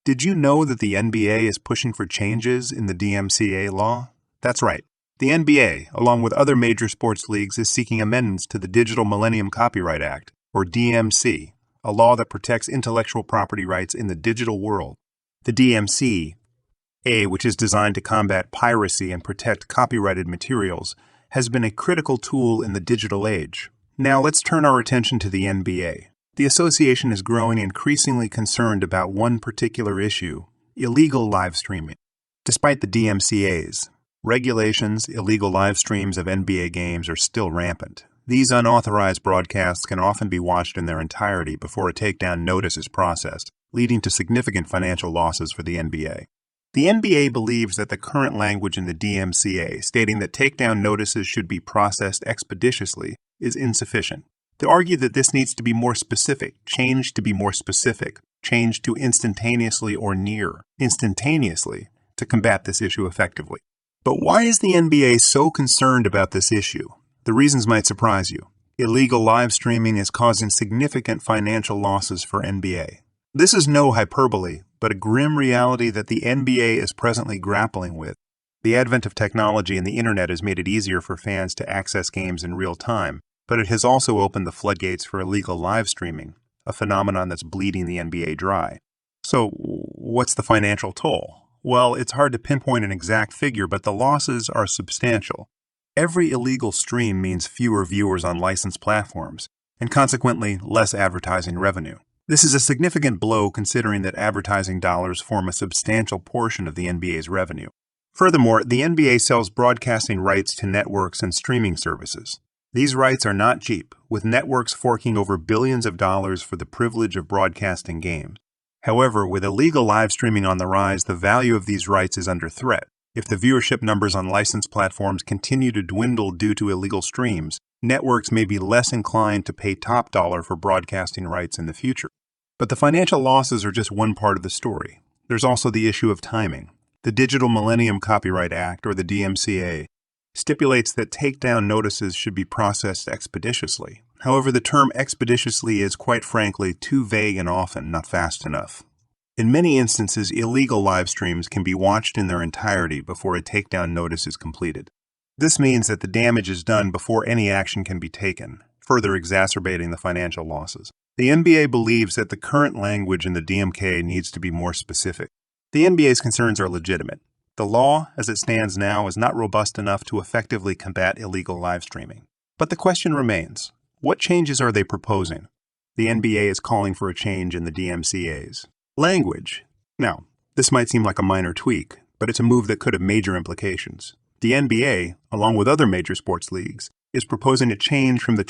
Did you know that the NBA is pushing for changes in the DMCA law? That's right. The NBA, along with other major sports leagues, is seeking amendments to the Digital Millennium Copyright Act, or DMC, a law that protects intellectual property rights in the digital world. The DMCA, which is designed to combat piracy and protect copyrighted materials, has been a critical tool in the digital age. Now let's turn our attention to the NBA. The association is growing increasingly concerned about one particular issue: illegal live streaming. Despite the DMCA's regulations, illegal live streams of NBA games are still rampant. These unauthorized broadcasts can often be watched in their entirety before a takedown notice is processed, leading to significant financial losses for the NBA. The NBA believes that the current language in the DMCA, stating that takedown notices should be processed expeditiously, is insufficient. They argue that this needs to be more specific, changed to be more specific, changed to instantaneously or near instantaneously to combat this issue effectively. But why is the NBA so concerned about this issue? The reasons might surprise you. Illegal live streaming is causing significant financial losses for NBA. This is no hyperbole, but a grim reality that the NBA is presently grappling with. The advent of technology and the internet has made it easier for fans to access games in real time, but it has also opened the floodgates for illegal live streaming, a phenomenon that's bleeding the NBA dry. So, what's the financial toll? Well, it's hard to pinpoint an exact figure, but the losses are substantial. Every illegal stream means fewer viewers on licensed platforms, and consequently, less advertising revenue. This is a significant blow considering that advertising dollars form a substantial portion of the NBA's revenue. Furthermore, the NBA sells broadcasting rights to networks and streaming services. These rights are not cheap, with networks forking over billions of dollars for the privilege of broadcasting games. However, with illegal live streaming on the rise, the value of these rights is under threat. If the viewership numbers on licensed platforms continue to dwindle due to illegal streams, networks may be less inclined to pay top dollar for broadcasting rights in the future. But the financial losses are just one part of the story. There's also the issue of timing. The Digital Millennium Copyright Act, or the DMCA, stipulates that takedown notices should be processed expeditiously. However, the term expeditiously is, quite frankly, too vague and often not fast enough. In many instances, illegal live streams can be watched in their entirety before a takedown notice is completed. This means that the damage is done before any action can be taken, further exacerbating the financial losses. The NBA believes that the current language in the DMCA needs to be more specific. The NBA's concerns are legitimate. The law, as it stands now, is not robust enough to effectively combat illegal live streaming. But the question remains, what changes are they proposing? The NBA is calling for a change in the DMCA's language. Now, this might seem like a minor tweak, but it's a move that could have major implications. The NBA, along with other major sports leagues, is proposing a change from the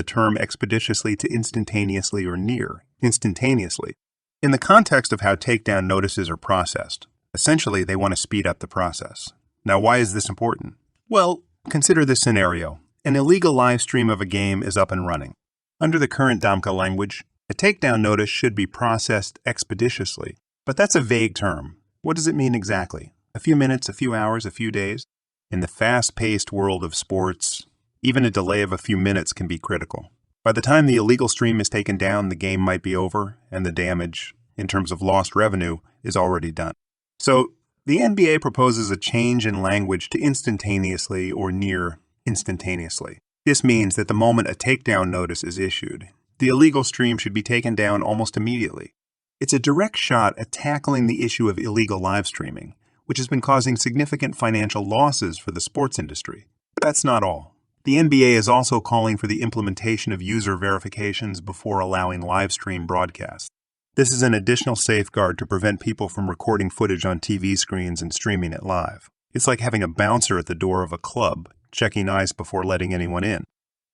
term expeditiously to instantaneously or near instantaneously. In the context of how takedown notices are processed, essentially, they want to speed up the process. Now, why is this important? Well, consider this scenario. An illegal live stream of a game is up and running. Under the current DMCA language, a takedown notice should be processed expeditiously. But that's a vague term. What does it mean exactly? A few minutes, a few hours, a few days? In the fast-paced world of sports, even a delay of a few minutes can be critical. By the time the illegal stream is taken down, the game might be over, and the damage, in terms of lost revenue, is already done. So, the NBA proposes a change in language to instantaneously or near instantaneously. This means that the moment a takedown notice is issued, the illegal stream should be taken down almost immediately. It's a direct shot at tackling the issue of illegal live streaming, which has been causing significant financial losses for the sports industry. But that's not all. The NBA is also calling for the implementation of user verifications before allowing live stream broadcasts. This is an additional safeguard to prevent people from recording footage on TV screens and streaming it live. It's like having a bouncer at the door of a club, checking ice before letting anyone in.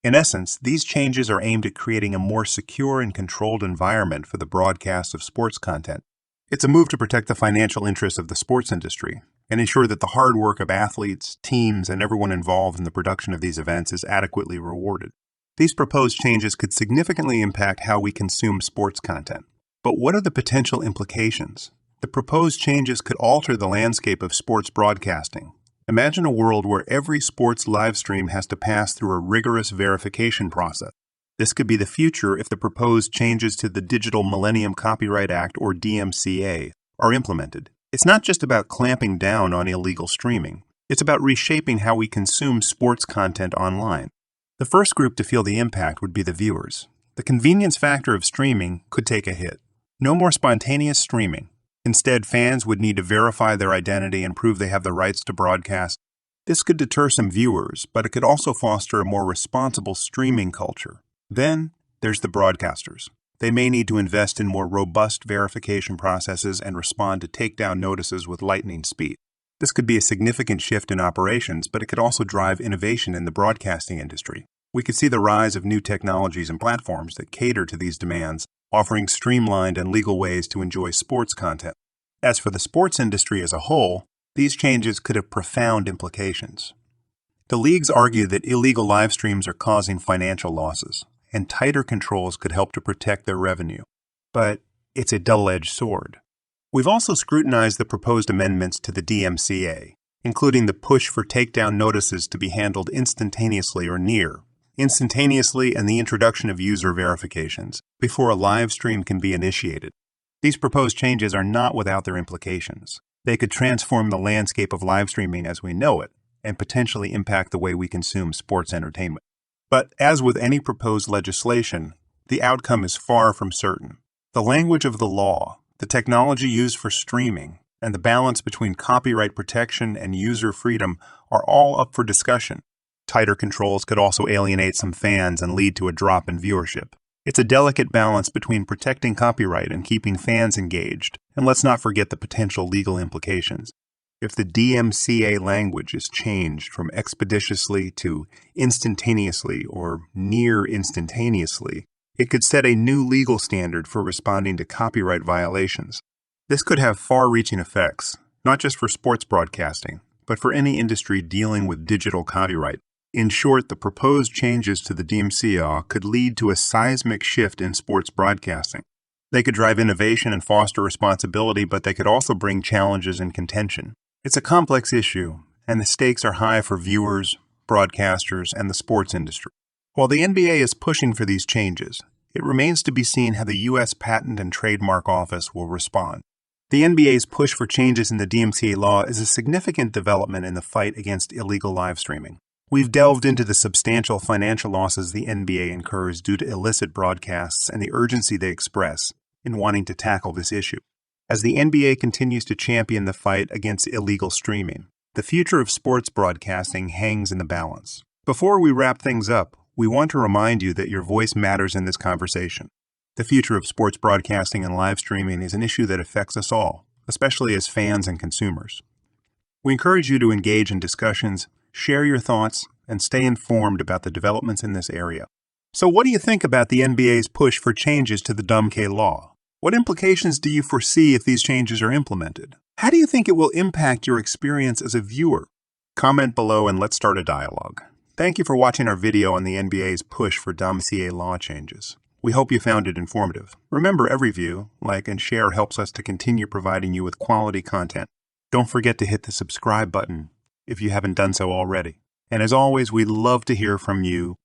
In essence, these changes are aimed at creating a more secure and controlled environment for the broadcast of sports content. It's a move to protect the financial interests of the sports industry and ensure that the hard work of athletes, teams, and everyone involved in the production of these events is adequately rewarded. These proposed changes could significantly impact how we consume sports content. But what are the potential implications? The proposed changes could alter the landscape of sports broadcasting. Imagine a world where every sports live stream has to pass through a rigorous verification process. This could be the future if the proposed changes to the Digital Millennium Copyright Act, or DMCA, are implemented, it's not just about clamping down on illegal streaming. It's about reshaping how we consume sports content online. The first group to feel the impact would be the viewers. The convenience factor of streaming could take a hit. No more spontaneous streaming. Instead, fans would need to verify their identity and prove they have the rights to broadcast. This could deter some viewers, but it could also foster a more responsible streaming culture. Then, there's the broadcasters. They may need to invest in more robust verification processes and respond to takedown notices with lightning speed. This could be a significant shift in operations, but it could also drive innovation in the broadcasting industry. We could see the rise of new technologies and platforms that cater to these demands, offering streamlined and legal ways to enjoy sports content. As for the sports industry as a whole, these changes could have profound implications. The leagues argue that illegal live streams are causing financial losses, and tighter controls could help to protect their revenue. But it's a double-edged sword. We've also scrutinized the proposed amendments to the DMCA, including the push for takedown notices to be handled instantaneously or near instantaneously and the introduction of user verifications before a live stream can be initiated. These proposed changes are not without their implications. They could transform the landscape of live streaming as we know it and potentially impact the way we consume sports entertainment. But as with any proposed legislation, the outcome is far from certain. The language of the law, the technology used for streaming, and the balance between copyright protection and user freedom are all up for discussion. Tighter controls could also alienate some fans and lead to a drop in viewership. It's a delicate balance between protecting copyright and keeping fans engaged, and let's not forget the potential legal implications. If the DMCA language is changed from expeditiously to instantaneously or near instantaneously, it could set a new legal standard for responding to copyright violations. This could have far-reaching effects, not just for sports broadcasting, but for any industry dealing with digital copyright. In short, the proposed changes to the DMCA could lead to a seismic shift in sports broadcasting. They could drive innovation and foster responsibility, but they could also bring challenges and contention. It's a complex issue, and the stakes are high for viewers, broadcasters, and the sports industry. While the NBA is pushing for these changes, it remains to be seen how the U.S. Patent and Trademark Office will respond. The NBA's push for changes in the DMCA law is a significant development in the fight against illegal live streaming. We've delved into the substantial financial losses the NBA incurs due to illicit broadcasts and the urgency they express in wanting to tackle this issue. As the NBA continues to champion the fight against illegal streaming, the future of sports broadcasting hangs in the balance. Before we wrap things up, we want to remind you that your voice matters in this conversation. The future of sports broadcasting and live streaming is an issue that affects us all, especially as fans and consumers. We encourage you to engage in discussions, share your thoughts, and stay informed about the developments in this area. So what do you think about the NBA's push for changes to the DMCA law? What implications do you foresee if these changes are implemented? How do you think it will impact your experience as a viewer? Comment below and let's start a dialogue. Thank you for watching our video on the NBA's push for DMCA law changes. We hope you found it informative. Remember, every view, like, and share helps us to continue providing you with quality content. Don't forget to hit the subscribe button if you haven't done so already. And as always, we'd love to hear from you.